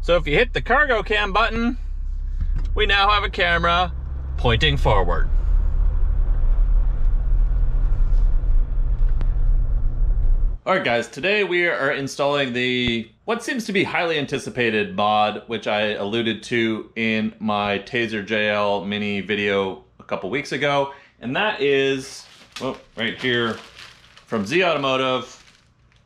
So if you hit the cargo cam button, we now have a camera pointing forward. All right guys, today we are installing what seems to be highly anticipated mod, which I alluded to in my Taser JL mini video a couple weeks ago. And that is, well, right here from Z-Automotive.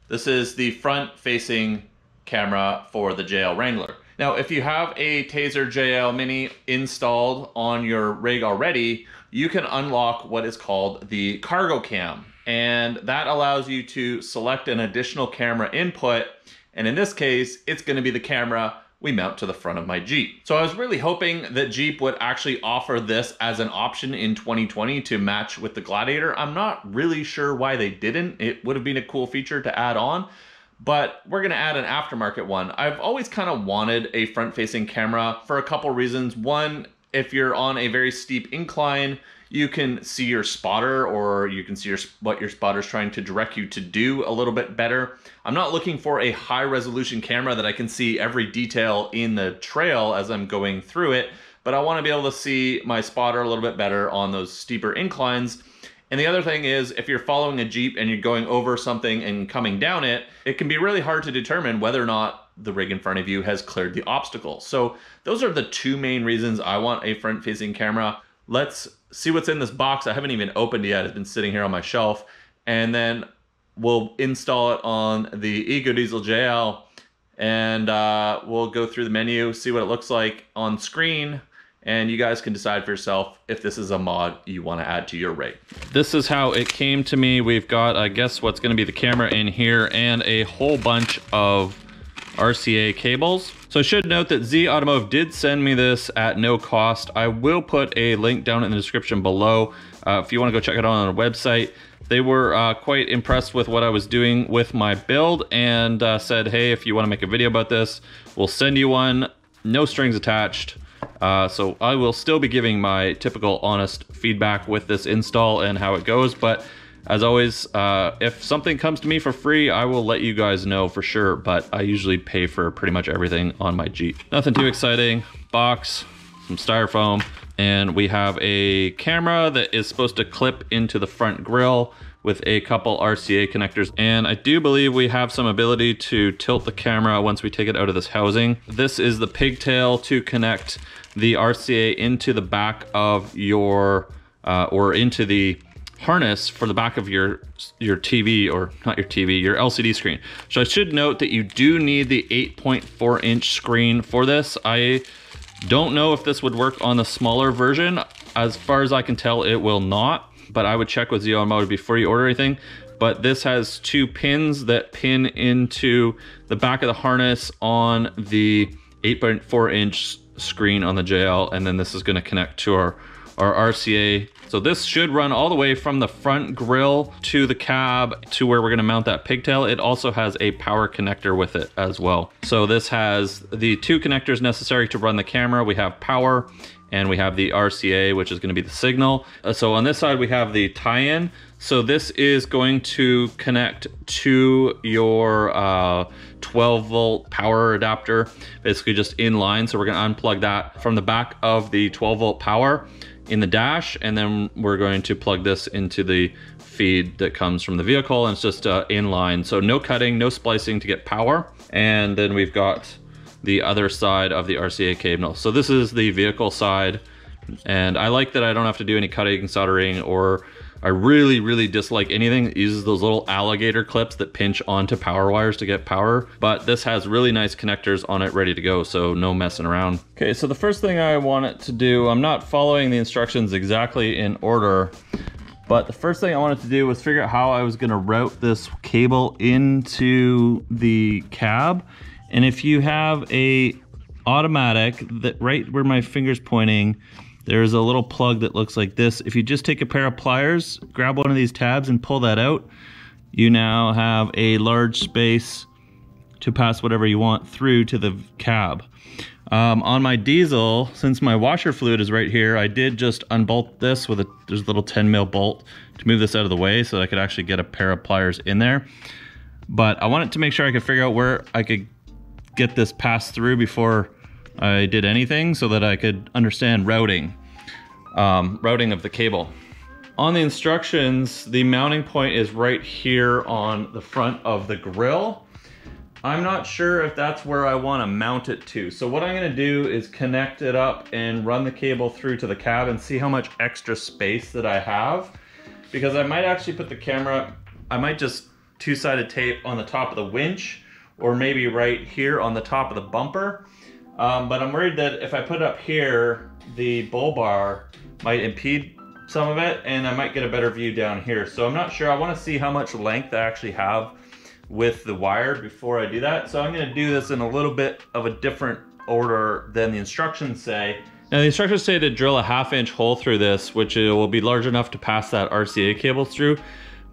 This is the front-facing camera for the JL Wrangler. Now, if you have a Taser JL Mini installed on your rig already, you can unlock what is called the cargo cam. And that allows you to select an additional camera input. And in this case, it's going to be the camera we mount to the front of my Jeep. So I was really hoping that Jeep would actually offer this as an option in 2020 to match with the Gladiator. I'm not really sure why they didn't. It would have been a cool feature to add on, but we're gonna add an aftermarket one. I've always kind of wanted a front-facing camera for a couple reasons. One, if you're on a very steep incline, you can see your spotter, or you can see what your spotter's trying to direct you to do a little bit better. I'm not looking for a high resolution camera that I can see every detail in the trail as I'm going through it, but I want to be able to see my spotter a little bit better on those steeper inclines. And the other thing is, if you're following a Jeep and you're going over something and coming down it, it can be really hard to determine whether or not the rig in front of you has cleared the obstacle. So those are the two main reasons I want a front-facing camera. Let's see what's in this box. I haven't even opened it yet. It's been sitting here on my shelf. And then we'll install it on the Ecodiesel JL, and we'll go through the menu, see what it looks like on screen, and you guys can decide for yourself if this is a mod you want to add to your rig. This is how it came to me. We've got, I guess, what's going to be the camera in here and a whole bunch of RCA cables. So I should note that Z-Automotive did send me this at no cost. I will put a link down in the description below if you want to go check it out on their website. They were quite impressed with what I was doing with my build and said, hey, if you want to make a video about this, we'll send you one. No strings attached. So I will still be giving my typical honest feedback with this install and how it goes. But as always, if something comes to me for free, I will let you guys know for sure. But I usually pay for pretty much everything on my Jeep. Nothing too exciting. Box, some styrofoam, and we have a camera that is supposed to clip into the front grille with a couple RCA connectors. And I do believe we have some ability to tilt the camera once we take it out of this housing. This is the pigtail to connect the RCA into the back of your, or into the harness for the back of your TV, or not your TV, your LCD screen. So I should note that you do need the 8.4 inch screen for this. I don't know if this would work on the smaller version. As far as I can tell, it will not, but I would check with Z-Automotive before you order anything. But this has two pins that pin into the back of the harness on the 8.4 inch screen on the JL, and then this is going to connect to our RCA. So this should run all the way from the front grille to the cab to where we're going to mount that pigtail. It also has a power connector with it as well. So this has the two connectors necessary to run the camera. We have power and we have the RCA, which is going to be the signal. So on this side we have the tie-in. So this is going to connect to your 12 volt power adapter, basically just in line. So we're going to unplug that from the back of the 12 volt power in the dash, and then we're going to plug this into the feed that comes from the vehicle, and it's just in line. So no cutting, no splicing to get power. And then we've got the other side of the RCA cable. So this is the vehicle side, and I like that I don't have to do any cutting, soldering, or I really dislike anything that uses those little alligator clips that pinch onto power wires to get power. But this has really nice connectors on it ready to go, so no messing around. Okay, so the first thing I want it to do, I'm not following the instructions exactly in order, but the first thing I wanted to do was figure out how I was gonna route this cable into the cab. And if you have a automatic, that right where my finger's pointing, there's a little plug that looks like this. If you just take a pair of pliers, grab one of these tabs and pull that out, you now have a large space to pass whatever you want through to the cab. On my diesel, since my washer fluid is right here, I did just unbolt this with there's a little 10 mil bolt to move this out of the way so I could actually get a pair of pliers in there. But I wanted to make sure I could figure out where I could get this passed through before I did anything so that I could understand routing of the cable. On the instructions, the mounting point is right here on the front of the grill. I'm not sure if that's where I want to mount it to. So what I'm going to do is connect it up and run the cable through to the cab and see how much extra space that I have. Because I might actually put the camera, I might just two-sided tape on the top of the winch, or maybe right here on the top of the bumper. But I'm worried that if I put it up here, the bull bar might impede some of it and I might get a better view down here. So I'm not sure. I want to see how much length I actually have with the wire before I do that. So I'm going to do this in a little bit of a different order than the instructions say. Now the instructions say to drill a 1/2 inch hole through this, which will be large enough to pass that RCA cable through.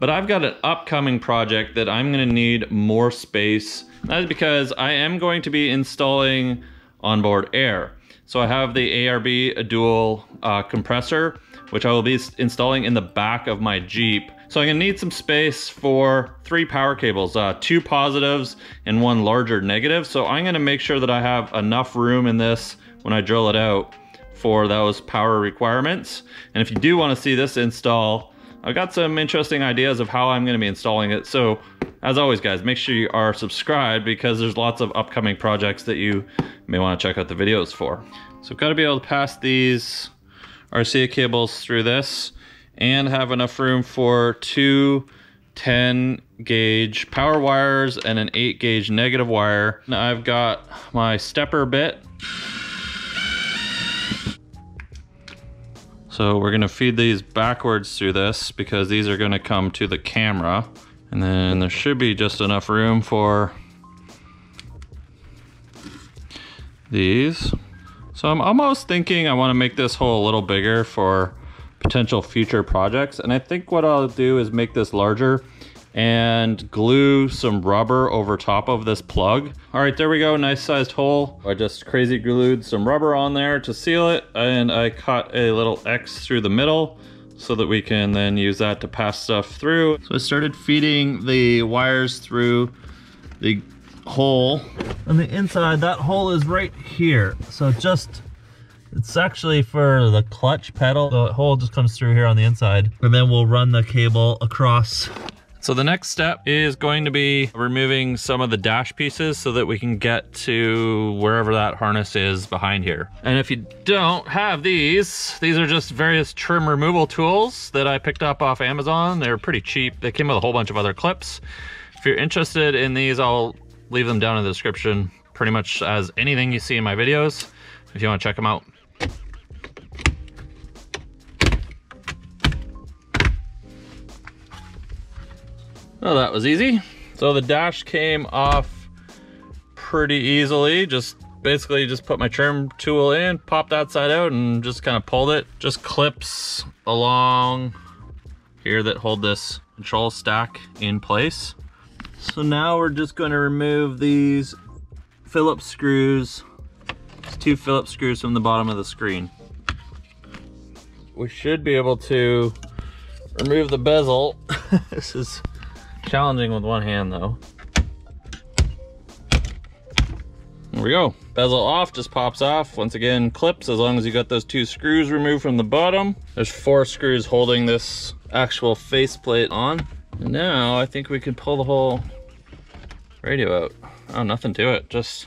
But I've got an upcoming project that I'm going to need more space. That is because I am going to be installing onboard air. So I have the ARB, a dual compressor, which I will be installing in the back of my Jeep. So I'm gonna need some space for 3 power cables, 2 positives and 1 larger negative. So I'm gonna make sure that I have enough room in this when I drill it out for those power requirements. And if you do wanna see this install, I've got some interesting ideas of how I'm gonna be installing it. So as always guys, make sure you are subscribed because there's lots of upcoming projects that you may wanna check out the videos for. So I've gotta be able to pass these RCA cables through this and have enough room for 2 10 gauge power wires and an 8 gauge negative wire. Now I've got my stepper bit. So we're gonna feed these backwards through this because these are gonna come to the camera. And then there should be just enough room for these. So I'm almost thinking I want to make this hole a little bigger for potential future projects. And I think what I'll do is make this larger and glue some rubber over top of this plug. All right, there we go, nice sized hole. I just crazy glued some rubber on there to seal it, and I cut a little X through the middle so that we can then use that to pass stuff through. So I started feeding the wires through the hole on the inside. That hole is right here, so it's actually for the clutch pedal. The hole just comes through here on the inside, and then we'll run the cable across. So the next step is going to be removing some of the dash pieces so that we can get to wherever that harness is behind here. And if you don't have these are just various trim removal tools that I picked up off Amazon. They're pretty cheap. They came with a whole bunch of other clips. If you're interested in these, I'll leave them down in the description, pretty much as anything you see in my videos, if you want to check them out. Oh, that was easy. So the dash came off pretty easily. Basically just put my trim tool in, popped that side out, and just kind of pulled it. Just clips along here that hold this control stack in place. So now we're just going to remove these Phillips screws. It's 2 Phillips screws from the bottom of the screen. We should be able to remove the bezel. This is challenging with one hand though. There we go. Bezel off, just pops off. Once again, clips as long as you got those 2 screws removed from the bottom. There's 4 screws holding this actual faceplate on. And now I think we can pull the whole radio out. Oh, nothing to it. Just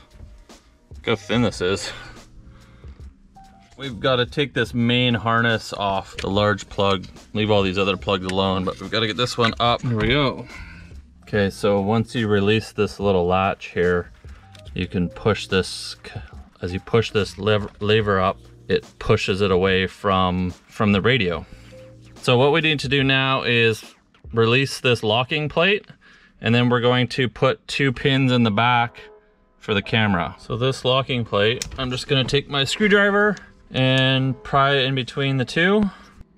look how thin this is. We've got to take this main harness off, the large plug. Leave all these other plugs alone, but we've got to get this one up. Here we go. Okay, so once you release this little latch here, you can push this, as you push this lever up, it pushes it away from the radio. So what we need to do now is release this locking plate, and then we're going to put 2 pins in the back for the camera. So this locking plate, I'm just gonna take my screwdriver and pry it in between the 2.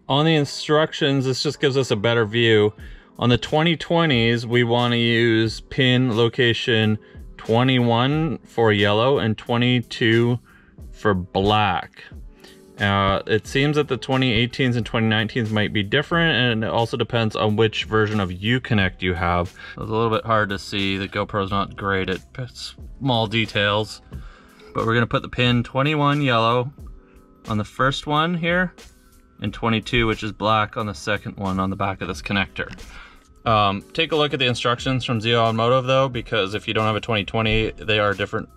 On the instructions, this just gives us a better view. On the 2020s, we wanna use pin location 21 for yellow and 22 for black. It seems that the 2018s and 2019s might be different, and it also depends on which version of Uconnect you have. It's a little bit hard to see. The GoPro's not great at small details, but we're gonna put the pin 21 yellow on the first one here, and 22, which is black, on the second one on the back of this connector. Take a look at the instructions from Z-Automotive though, because if you don't have a 2020, they are a different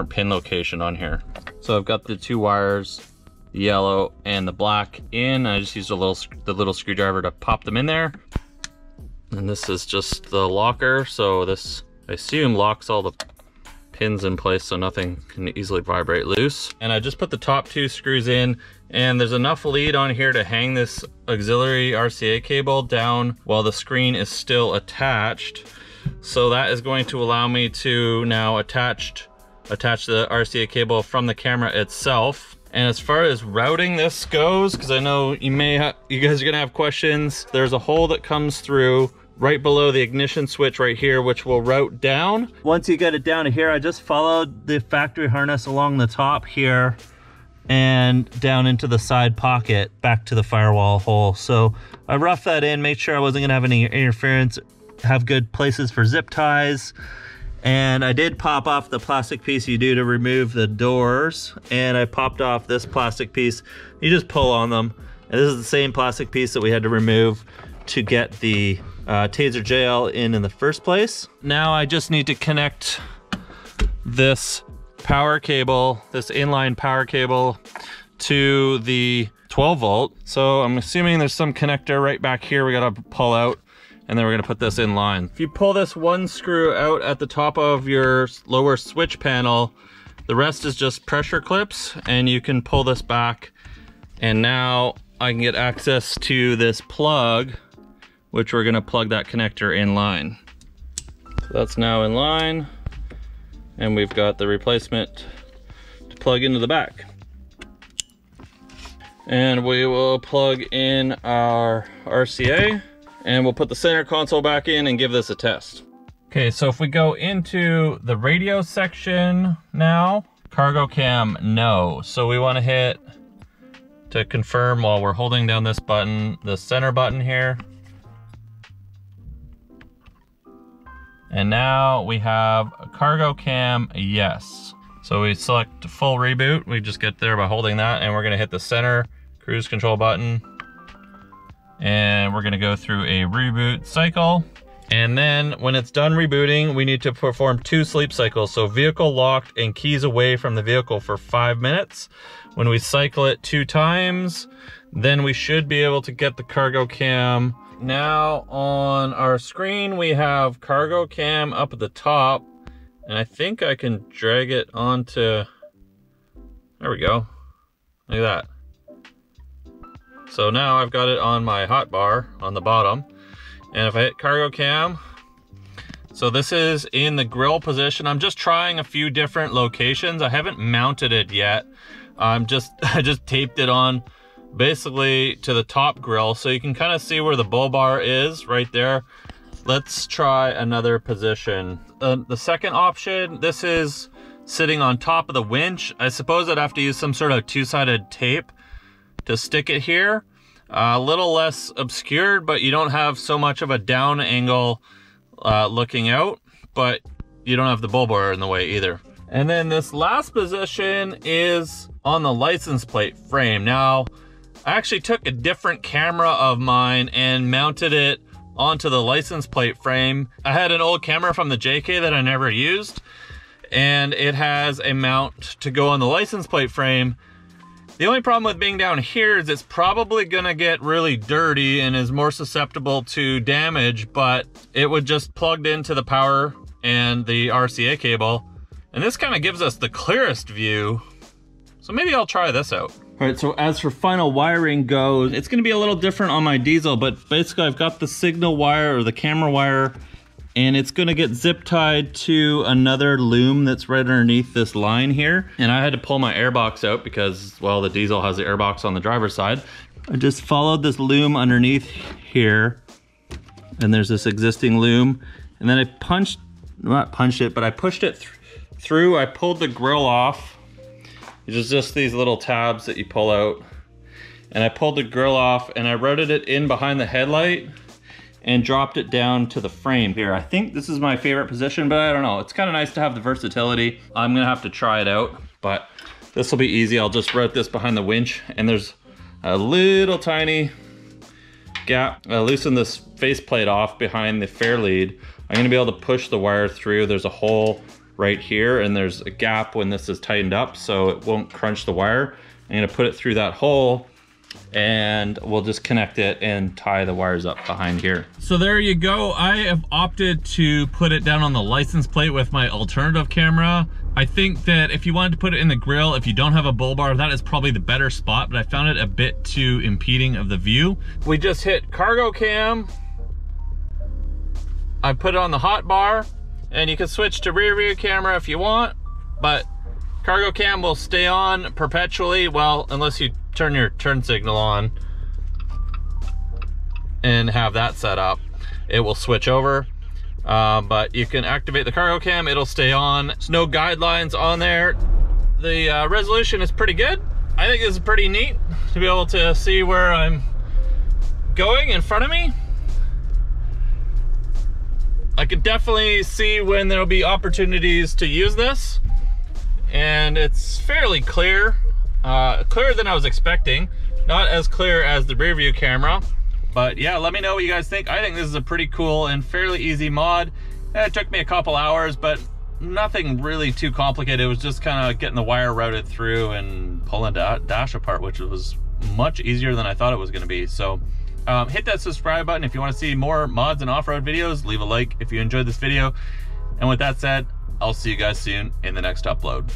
pin location on here. So I've got the two wires, the yellow and the black in. I just used the little screwdriver to pop them in there. And this is just the locker. So this, I assume, locks all the pins in place so nothing can easily vibrate loose. And I just put the top two screws in, and there's enough lead on here to hang this auxiliary RCA cable down while the screen is still attached. So that is going to allow me to now attach the RCA cable from the camera itself. And as far as routing this goes, because I know you guys are gonna have questions, there's a hole that comes through right below the ignition switch right here, which will route down. Once you get it down to here, I just followed the factory harness along the top here and down into the side pocket back to the firewall hole. So I roughed that in, made sure I wasn't gonna have any interference, have good places for zip ties. And I did pop off the plastic piece you do to remove the doors, and I popped off this plastic piece. You just pull on them, and this is the same plastic piece that we had to remove to get the Taser JL in the first place. Now I just need to connect this power cable, this inline power cable, to the 12 volt. So I'm assuming there's some connector right back here we gotta pull out, and then we're gonna put this in line. If you pull this one screw out at the top of your lower switch panel, the rest is just pressure clips, and you can pull this back, and now I can get access to this plug, which we're gonna plug that connector in line. So that's now in line, and we've got the replacement to plug into the back. And we will plug in our RCA, and we'll put the center console back in and give this a test. Okay, so if we go into the radio section now, cargo cam, no. So we wanna hit, to confirm while we're holding down this button, the center button here. And now we have a cargo cam, yes. So we select full reboot, we just get there by holding that, and we're gonna hit the center cruise control button. And we're gonna go through a reboot cycle. And then when it's done rebooting, we need to perform 2 sleep cycles. So vehicle locked and keys away from the vehicle for 5 minutes. When we cycle it 2 times, then we should be able to get the cargo cam. Now on our screen, we have cargo cam up at the top, and I think I can drag it onto, there we go. Look at that. So now I've got it on my hotbar on the bottom. And if I hit cargo cam, so this is in the grill position. I'm just trying a few different locations. I haven't mounted it yet. I just taped it on basically to the top grill, so you can kind of see where the bull bar is right there. Let's try another position. The second option, this is sitting on top of the winch. I suppose I'd have to use some sort of 2-sided tape to stick it here. A little less obscured, but you don't have so much of a down angle looking out, but you don't have the bull bar in the way either. And then this last position is on the license plate frame. Now, I actually took a different camera of mine and mounted it onto the license plate frame. I had an old camera from the JK that I never used, and it has a mount to go on the license plate frame. The only problem with being down here is it's probably gonna get really dirty and is more susceptible to damage, but it would just plugged into the power and the RCA cable. And this kind of gives us the clearest view. So maybe I'll try this out. All right, so as for final wiring goes, it's gonna be a little different on my diesel, but basically I've got the signal wire or the camera wire, and it's gonna get zip tied to another loom that's right underneath this line here. And I had to pull my airbox out because, well, the diesel has the airbox on the driver's side. I just followed this loom underneath here, and there's this existing loom. And then I pushed it through. I pulled the grill off, There's just these little tabs that you pull out. And I pulled the grill off and I routed it in behind the headlight and dropped it down to the frame here. I think this is my favorite position, but I don't know. It's kind of nice to have the versatility. I'm gonna have to try it out, but this will be easy. I'll just route this behind the winch, and there's a little tiny gap. I loosen this faceplate off behind the fair lead. I'm gonna be able to push the wire through. There's a hole right here, and there's a gap when this is tightened up so it won't crunch the wire. I'm gonna put it through that hole, and we'll just connect it and tie the wires up behind here. So there you go. I have opted to put it down on the license plate with my alternative camera. I think that if you wanted to put it in the grill, if you don't have a bull bar, that is probably the better spot, but I found it a bit too impeding of the view. We just hit cargo cam. I put it on the hot bar, and you can switch to rear view camera if you want, but cargo cam will stay on perpetually, well, unless you turn your turn signal on and have that set up. It will switch over, but you can activate the cargo cam, it'll stay on. There's no guidelines on there. The resolution is pretty good. I think this is pretty neat to be able to see where I'm going in front of me. I can definitely see when there'll be opportunities to use this, and it's fairly clear. Clearer than I was expecting. Not as clear as the rear view camera, but yeah, let me know what you guys think. I think this is a pretty cool and fairly easy mod. It took me a couple hours, but nothing really too complicated. It was just kind of getting the wire routed through and pulling dash apart, which was much easier than I thought it was going to be. So hit that subscribe button if you want to see more mods and off-road videos. Leave a like if you enjoyed this video, and with that said, I'll see you guys soon in the next upload.